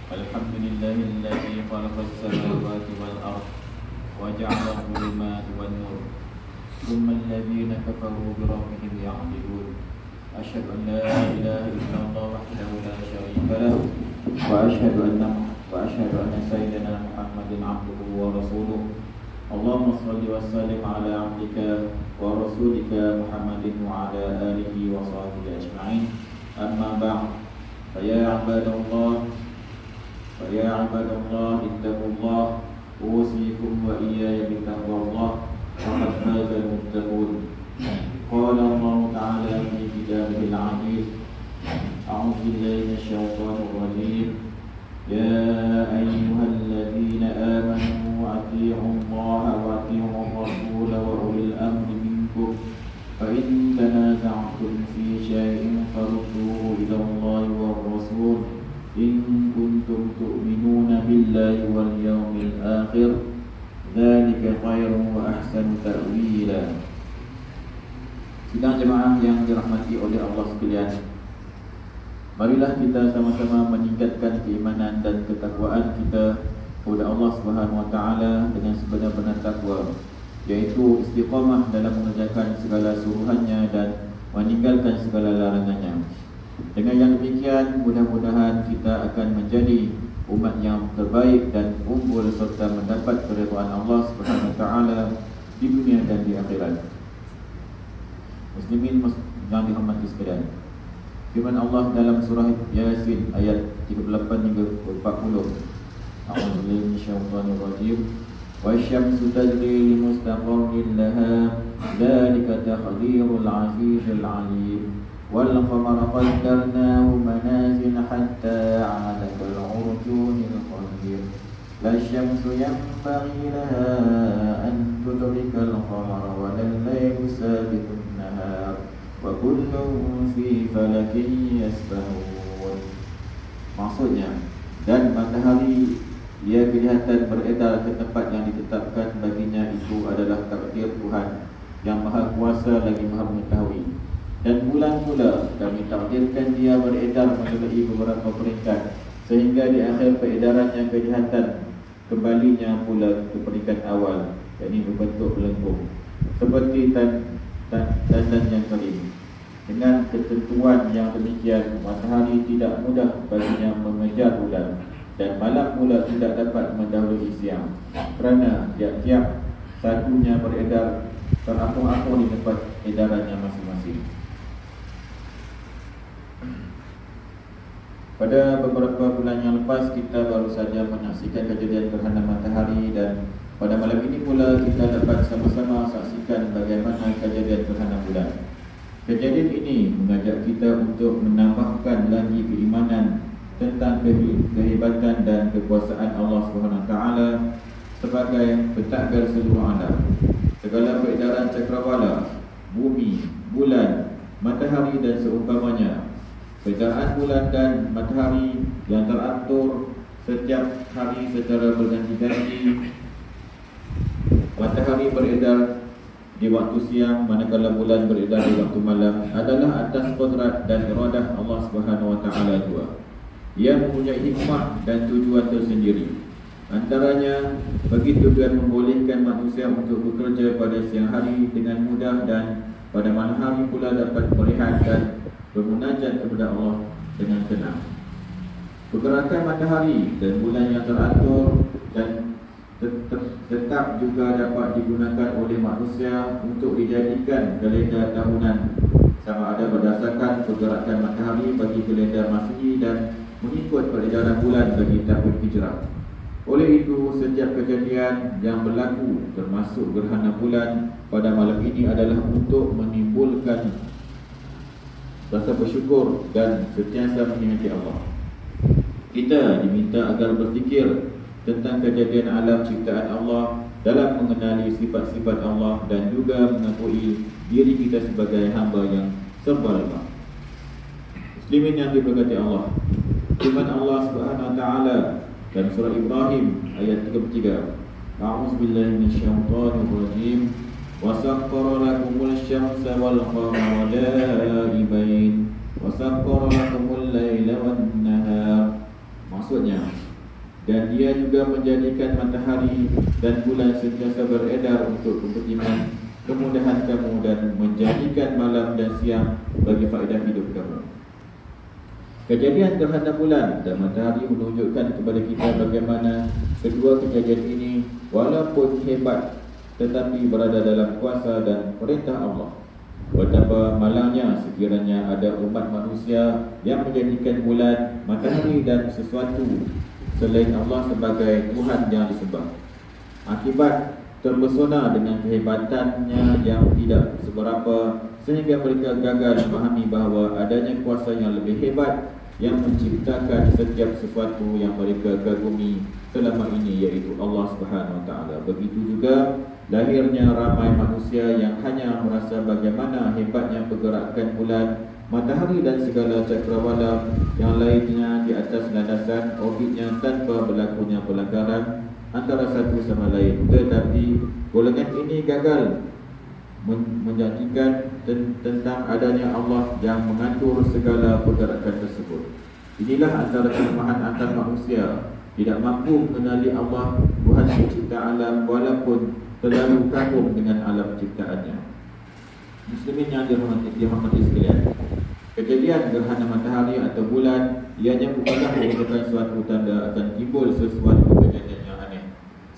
الحمد لله الذي خلق السماوات والأرض وجعل الظلمات والنور ثم الذين كفروا بربهم يعدلون أشهد أن لا إله إلا الله وحده لا شريك له وأشهد أن سيدنا محمد عبده ورسوله اللهم صل وسلم على عبدك ورسولك محمد وعلى آله وصحبه أجمعين أما بعد فيا عباد الله اتقوا الله أوصيكم وإياي بتقوى الله فقد فاز المتقون قال الله تعالى في كتابه العزيز أعوذ بالله من الشيطان الرجيم يا أيها الذين آمنوا أطيعوا الله وأطيعوا الرسول وأولي الأمر منكم فإن تنازعتم في شيء فردوه إلى الله والرسول إن كنتم تؤمنون بالله واليوم الآخر ذلك خير وأحسن تأويلا. Sidang jemaah yang dirahmati oleh Allah sekalian, marilah kita sama-sama meningkatkan keimanan dan ketakwaan kita kepada Allah Subhanahu wa taala dengan sebenar-benar takwa, yaitu istiqamah dalam mengerjakan segala suruhannya dan meninggalkan segala larangannya. Dengan yang demikian, mudah-mudahan kita akan menjadi umat yang terbaik dan unggul serta mendapat keridhaan Allah Subhanahu wa taala di dunia dan di akhirat. Muslimin yang dirahmati sekalian, firman Allah dalam surah Yasin ayat 38 hingga 40. A'udzu billahi minasyaitonir rajim. Wasyamsu tajri limustaqarrin laha dzalika taqdirul azizil alim. Wal qamara qaddarnahu manazil hatta 'ala kal-'urjunil qadim. La syamsu yanbaghi laha an tudrika al-qamara wa al-laylu sabiqun nahar wa kullun fi falakin yasbahun. Maksudnya, dan matahari ia kelihatan beredar ke tempat yang ditetapkan baginya, itu adalah takdir Tuhan yang Maha Kuasa lagi Maha Mengetahui. Dan bulan pula kami takdirkan dia beredar melalui beberapa peringkat, sehingga di akhir peredarannya kelihatan kembalinya pula ke peringkat awal, yakni berbentuk melengkung seperti tandan yang kering. Dengan ketentuan yang demikian, matahari tidak mudah baginya mengejar bulan, dan malam pula tidak dapat mendahului siang, kerana tiap-tiap satunya beredar terapung-apung di tempat edarannya masing-masing. Pada beberapa bulan yang lepas, kita baru saja menyaksikan kejadian gerhana matahari, dan pada malam ini pula kita dapat sama-sama saksikan bagaimana kejadian gerhana bulan. Kejadian ini mengajak kita untuk menambahkan lagi keimanan tentang kehebatan dan kekuasaan Allah SWT sebagai pentadbir seluruh alam. Segala peredaran cakrawala, bumi, bulan, matahari dan seumpamanya, peredaran bulan dan matahari yang teratur setiap hari secara berganti-ganti. Matahari beredar di waktu siang, manakala bulan beredar di waktu malam, adalah atas qudrat dan iradah Allah Subhanahu wa taala jua. Ia mempunyai hikmah dan tujuan tersendiri. Antaranya, bagi tujuan membolehkan manusia untuk bekerja pada siang hari dengan mudah, dan pada malam hari pula dapat berehat dan bermunajat kepada Allah dengan tenang. Pergerakan matahari dan bulan yang teratur dan tetap juga dapat digunakan oleh manusia untuk dijadikan kalender tahunan, sama ada berdasarkan pergerakan matahari bagi kalender Masihi dan mengikut peredaran bulan bagi tahun Hijrah. Oleh itu, setiap kejadian yang berlaku termasuk gerhana bulan pada malam ini adalah untuk menimbulkan rasa bersyukur dan sentiasa mengingati Allah. Kita diminta agar berfikir tentang kejadian alam ciptaan Allah dalam mengenali sifat-sifat Allah dan juga mengakui diri kita sebagai hamba yang serba lemah. Muslimin yang diberkati Allah, firman Allah Subhanahu wa taala dalam surah Ibrahim ayat 33. A'udzubillahi minasyaitonir rajim. Wa sakhkhara lakumul syamsa wal qamara da'ibain wa sakhkhara lakumul laila wan nahar. Maksudnya, dan dia juga menjadikan matahari dan bulan sentiasa beredar untuk kepentingan kemudahan kamu dan menjadikan malam dan siang bagi faedah hidup kamu. Kejadian gerhana bulan dan matahari menunjukkan kepada kita bagaimana kedua kejadian ini walaupun hebat tetapi berada dalam kuasa dan perintah Allah. Betapa malangnya sekiranya ada umat manusia yang menjadikan bulan, matahari dan sesuatu selain Allah sebagai Tuhan yang disembah. Akibat terpesona dengan kehebatannya yang tidak seberapa, sehingga mereka gagal memahami bahawa adanya kuasa yang lebih hebat yang menciptakan setiap sesuatu yang mereka kagumi selama ini, yaitu Allah Subhanahu Wa Taala. Begitu juga lahirnya ramai manusia yang hanya merasa bagaimana hebatnya pergerakan bulan, matahari dan segala cakrawala yang lainnya di atas landasan orbitnya tanpa berlakunya pelanggaran antara satu sama lain. Tetapi golongan ini gagal menjadikan tentang adanya Allah yang mengatur segala pergerakan tersebut. Inilah antara kelemahan antar manusia, tidak mampu mengenali Allah, Tuhan pencipta alam, walaupun terlalu kagum dengan alam ciptaannya. Muslimin yang dirahmati sekalian, kejadian gerhana matahari atau bulan ianya bukanlah merupakan suatu tanda akan timbul sesuatu kejadian yang aneh.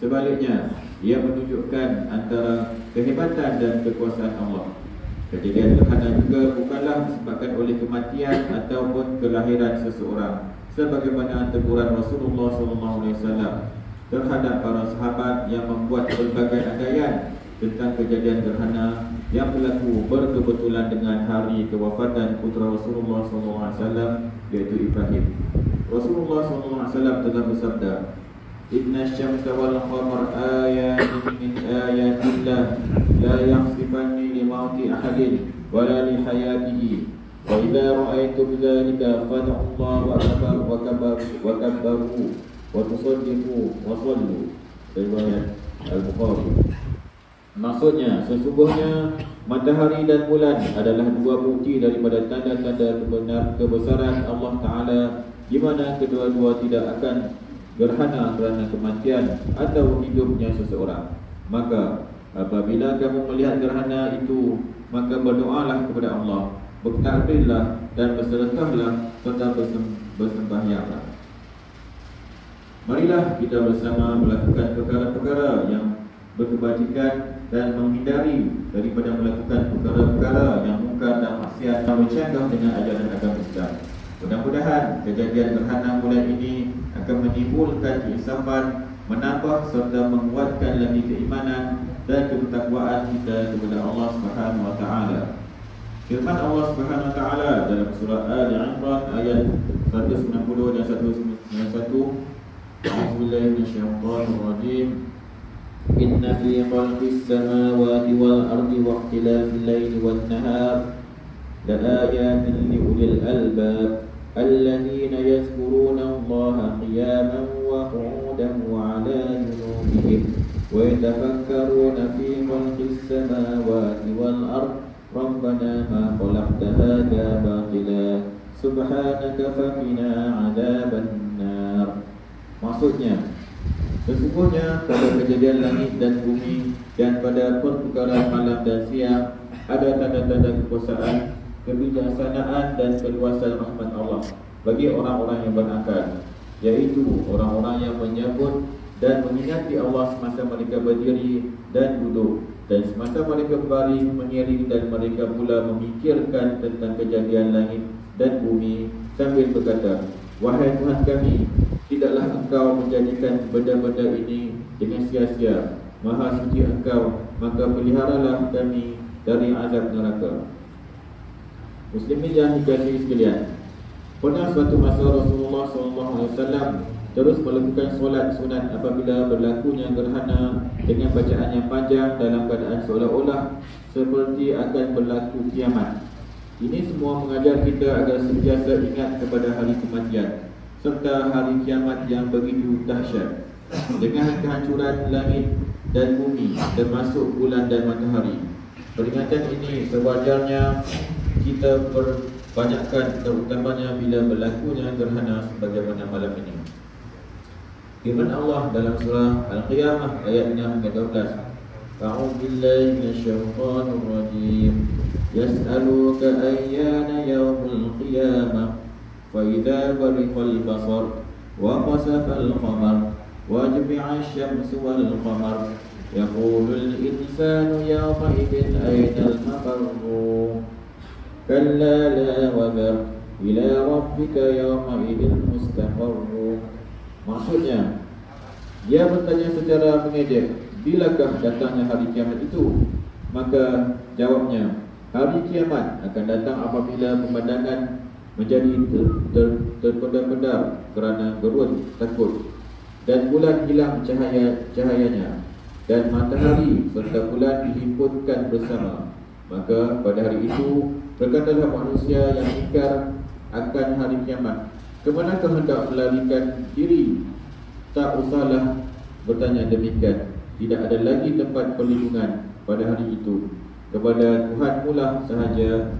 Sebaliknya, ia menunjukkan antara kehebatan dan kekuasaan Allah. Kejadian gerhana juga bukanlah disebabkan oleh kematian ataupun kelahiran seseorang, sebagaimana teguran Rasulullah SAW terhadap para sahabat yang membuat berbagai andaian tentang kejadian gerhana yang berlaku berkebetulan dengan hari kewafatan putra Rasulullah SAW, yaitu Ibrahim. Rasulullah SAW telah bersabda, Inna syamsa wal qamar ayatin min ayatillah la yakhsifanni li mauti ahadin wala li hayatihi wa idza ra'aytum dzalika fad'u Allah wa kabbaru wa tusaddiqu wa sallu. Riwayat Al-Bukhari. Maksudnya, sesungguhnya matahari dan bulan adalah dua bukti daripada tanda-tanda kebesaran Allah Ta'ala, di mana kedua-dua tidak akan gerhana kerana kematian atau hidupnya seseorang. Maka apabila kamu melihat gerhana itu, maka berdoalah kepada Allah, bertakbirlah dan bersedekahlah serta bersembahyanglah. Marilah kita bersama melakukan perkara-perkara yang berkebajikan dan menghindari daripada melakukan perkara-perkara yang mungkar dan maksiat yang bercanggah dengan ajaran agama Islam. Mudah-mudahan kejadian gerhana bulan ini akan menimbulkan keinsafan, menambah serta menguatkan lagi keimanan dan ketakwaan kita kepada Allah Subhanahu Wa Taala. Firman Allah Subhanahu Wa Taala dalam surah Al-Imran ayat 190 dan 191. Bismillahirrahmanirrahim. Inna fi khalqis samawati wal ardi wa ikhtilafil laili wan nahar la ayatin li ulil albab الذين يذكرون الله قياما وقعودا وعلى جنوبهم ويتفكرون في خلق السماوات والأرض ربنا ما خلقت هذا باطلا سبحانك فقنا عذاب النار. Maksudnya, sesungguhnya pada kejadian langit dan bumi dan pada pertukaran malam dan siang ada tanda-tanda kekuasaan, kebijaksanaan dan keluasan rahmat Allah bagi orang-orang yang berakal, yaitu orang-orang yang menyebut dan mengingati Allah semasa mereka berdiri dan duduk, dan semasa mereka berbaring menyiring, dan mereka pula memikirkan tentang kejadian langit dan bumi sambil berkata, Wahai Tuhan kami, tidaklah Engkau menjadikan benda-benda ini dengan sia-sia. Maha suci Engkau, maka peliharalah kami dari azab neraka. Muslimin yang dikasihi sekalian, pernah suatu masa Rasulullah SAW terus melakukan solat sunat apabila berlakunya gerhana dengan bacaan yang panjang dalam keadaan seolah-olah seperti akan berlaku kiamat. Ini semua mengajar kita agar sentiasa ingat kepada hari kematian serta hari kiamat yang begitu dahsyat, dengan kehancuran langit dan bumi termasuk bulan dan matahari. Peringatan ini sewajarnya kita perbanyakkan, terutamanya bila berlakunya gerhana sebagaimana malam ini. Firman Allah dalam surah Al-Qiyamah ayat 6-12. A'udzu billahi minasyaitonir rajim. Yas'aluka ayyana yaumul qiyamah fa idza bariqal basar wa khasafal qamar wa jumi'ash syamsu wal qamar yaqulul insanu yawma idzin aynal mafarru kalla la wazar ila rabbika yawma idzin mustaqarru. Maksudnya, dia bertanya secara mengejek, bilakah datangnya hari kiamat itu? Maka jawabnya, hari kiamat akan datang apabila pemandangan menjadi terpedar-pedar kerana gerun takut, dan bulan hilang cahayanya, dan matahari serta bulan dihimpunkan bersama. Maka pada hari itu berkatalah manusia yang ingkar akan hari kiamat, kemanakah hendak melarikan diri? Tak usahlah bertanya demikian. Tidak ada lagi tempat perlindungan pada hari itu. Kepada Tuhanmu lah sahaja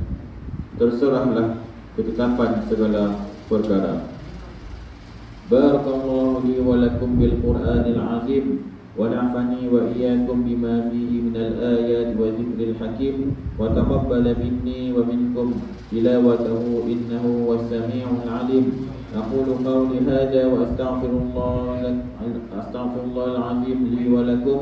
terserahlah ketetapan segala perkara. Barakallahu li wa lakum bil Qur'anil azim wa nafani wa iyyakum bima fihi minal ayati wa dzikril hakim wa taqabbala minni wa minkum tilawatahu innahu was-sami'ul 'alim. أقول قولي هذا وأستغفر الله العظيم لي ولكم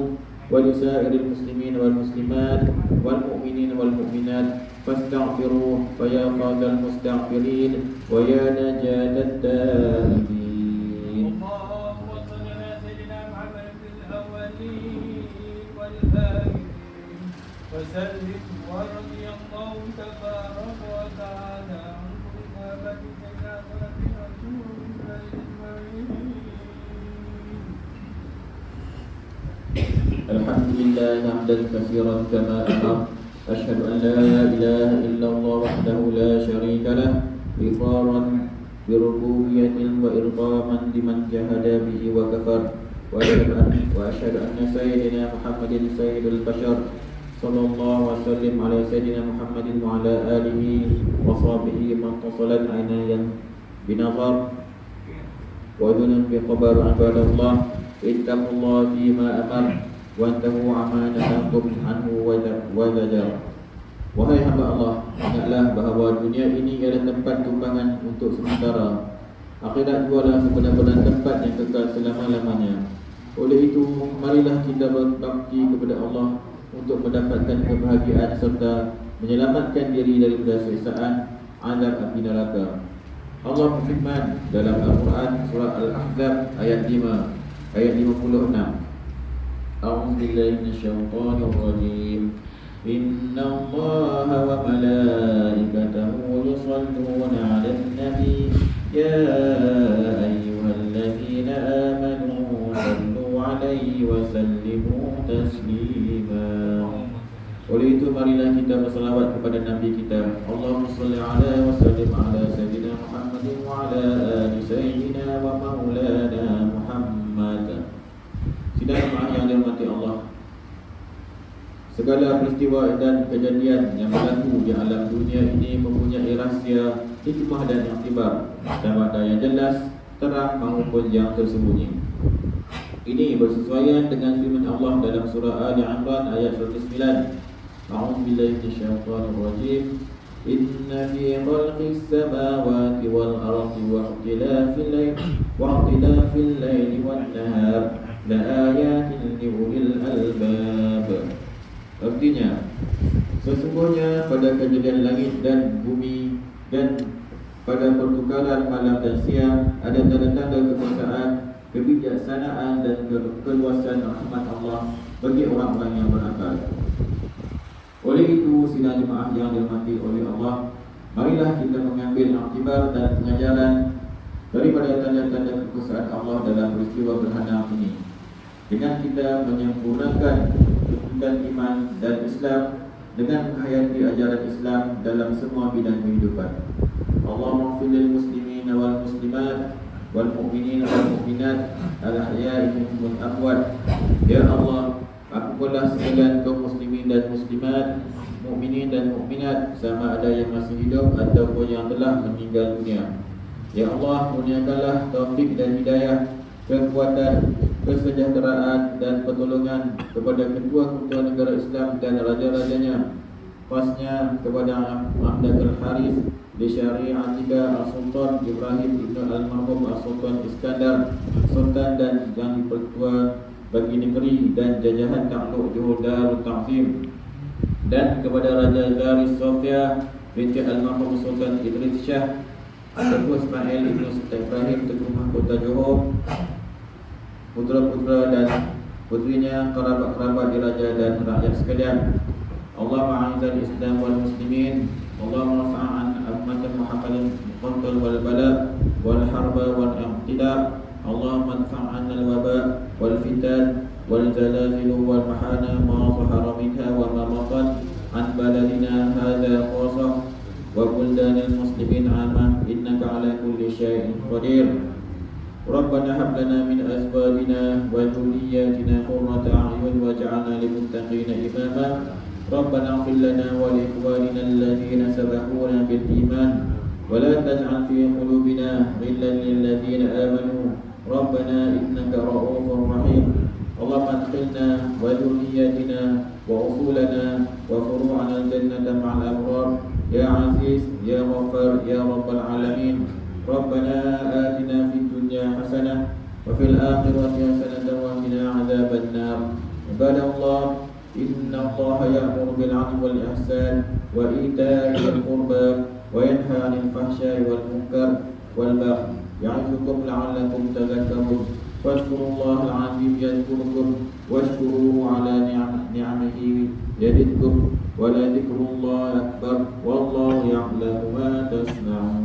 ولسائر المسلمين والمسلمات والمؤمنين والمؤمنات فاستغفروه فيا فوز المستغفرين ويا نجاة التائبين. اللهم صل على سيدنا محمد في الأولين والآخرين وسلم ورضي الله تبارك وتعالى عن كل صحابة Alhamdulillah hamdan katsiran kama amar. Asyhadu an la ilaha illallah wahdahu la syarika lah, iqraran bi rububiyyatin wa irqaman liman jahada bihi wa kafar. Wa asyhadu anna sayyidina Muhammadin sayyidul bashar sallallahu wa sallim ala sayyidina Muhammadin wa ala alihi wa sahbihi man tasalat aynayan binazar wa dunun bi khabar ibadallah ittaqullaha fima amar wantahu amanatakum anhu wa zajar. Wahai hamba Allah, ingatlah bahawa dunia ini ialah tempat tumpangan untuk sementara. Akhirat jualah sebenar-benar tempat yang kekal selama-lamanya. Oleh itu, marilah kita berbakti kepada Allah untuk mendapatkan kebahagiaan serta menyelamatkan diri daripada siksaan azab api neraka. Allah berfirman dalam Al-Quran surah Al-Ahzab ayat 5 ayat 56. أعوذ بالله من الشيطان الرجيم إن الله وملائكته يصلون على النبي يا أيها الذين آمنوا صلوا عليه وسلموا تسليما. Oleh itu marilah kita berselawat kepada Nabi kita. Allahumma salli ala wa sallim ala sayyidina Muhammadin wa ala ali sayyidina wa maulana Muhammad. Sidang jemaah yang dirahmati Allah, segala peristiwa dan kejadian yang berlaku di alam dunia ini mempunyai rahsia, hikmah dan iktibar, sama ada yang jelas, terang maupun yang tersembunyi. Ini bersesuaian dengan firman Allah dalam surah Ali Imran ayat 109. A'udzu billahi minasyaitonir rajim. Inna fi khalqis samawati wal ardi wa ikhtilafil laili wan nahar la ayatin li ulil albab. Artinya, sesungguhnya pada kejadian langit dan bumi dan pada pertukaran malam dan siang ada tanda-tanda kekuasaan, kebijaksanaan dan keluasan rahmat Allah bagi orang-orang yang berakal. Oleh itu, sidang jemaah yang dirahmati oleh Allah, marilah kita mengambil iktibar dan pengajaran daripada tanda-tanda kekuasaan Allah dalam peristiwa gerhana ini, dengan kita menyempurnakan kedudukan iman dan Islam dengan menghayati ajaran Islam dalam semua bidang kehidupan. Allahumma ighfir lil muslimin wal muslimat wal mu'minin wal mu'minat al-ahya'i minhum wal amwat. Ya Allah, ampunkanlah sekalian kaum muslimin dan muslimat, mukminin dan mukminat, sama ada yang masih hidup ataupun yang telah meninggal dunia. Ya Allah, kurniakanlah taufik dan hidayah kekuatan, kesejahteraan dan pertolongan kepada ketua-ketua negara Islam dan raja-rajanya, pasnya kepada Ahmad Al-Haris di Syariatika Al-Sultan Ibrahim Ibn Al-Marhum Al-Sultan Iskandar, Sultan dan yang pertua bagi negeri dan jajahan takluk Johor Darul Ta'zim, dan kepada Raja Zaris Sofia binti Al-Marhum Sultan Idris Shah, Tengku Ismail Ibn Sultan Ibrahim Tengku Mahkota Johor, putra-putra dan putrinya, kerabat-kerabat diraja dan rakyat sekalian. Allahumma a'izal Islam wal muslimin, Allahumma rafa'an ammatan muhammadan qantal wal bala wal harba wal iqtida, Allahumma anfa'an al waba wal fitan wal zalazil wal mahana ma zahara minha wa ma batan an baladina hadha khasah wa buldanil muslimin amah, innaka ala kulli syai'in qadir. Rabbana hab lana min azwajina wa dhurriyyatina qurrata a'yun waj'alna lil muttaqina imama. Rabbana ighfir lana wa li ikhwanina alladhina sabaquna bil iman wa la taj'al fi qulubina ghillan lil ladzina amanu Rabbana innaka ra'ufur rahim. Allahumma adkhilna wa dhurriyyatina wa usulana wa furu'ana al-jannata ma'al abrar ya aziz ya ghaffar ya rabbal alamin. Rabbana atina fid dunya hasanah wa fil akhirati hasanatan wa qina adzaban nar. Ibadallah, inna Allaha ya'muru bil 'adli wal ihsan wa ita'i dzil qurba wa yanha 'anil fahsya'i wal munkar wal baghi ya'idukum la'allakum tadhakkarun. Fadhkurullaha al-'azim yadhkurukum washkuruhu 'ala ni'amihi yazidkum wa la dzikrullahi akbar wallahu ya'lamu ma tasna'un.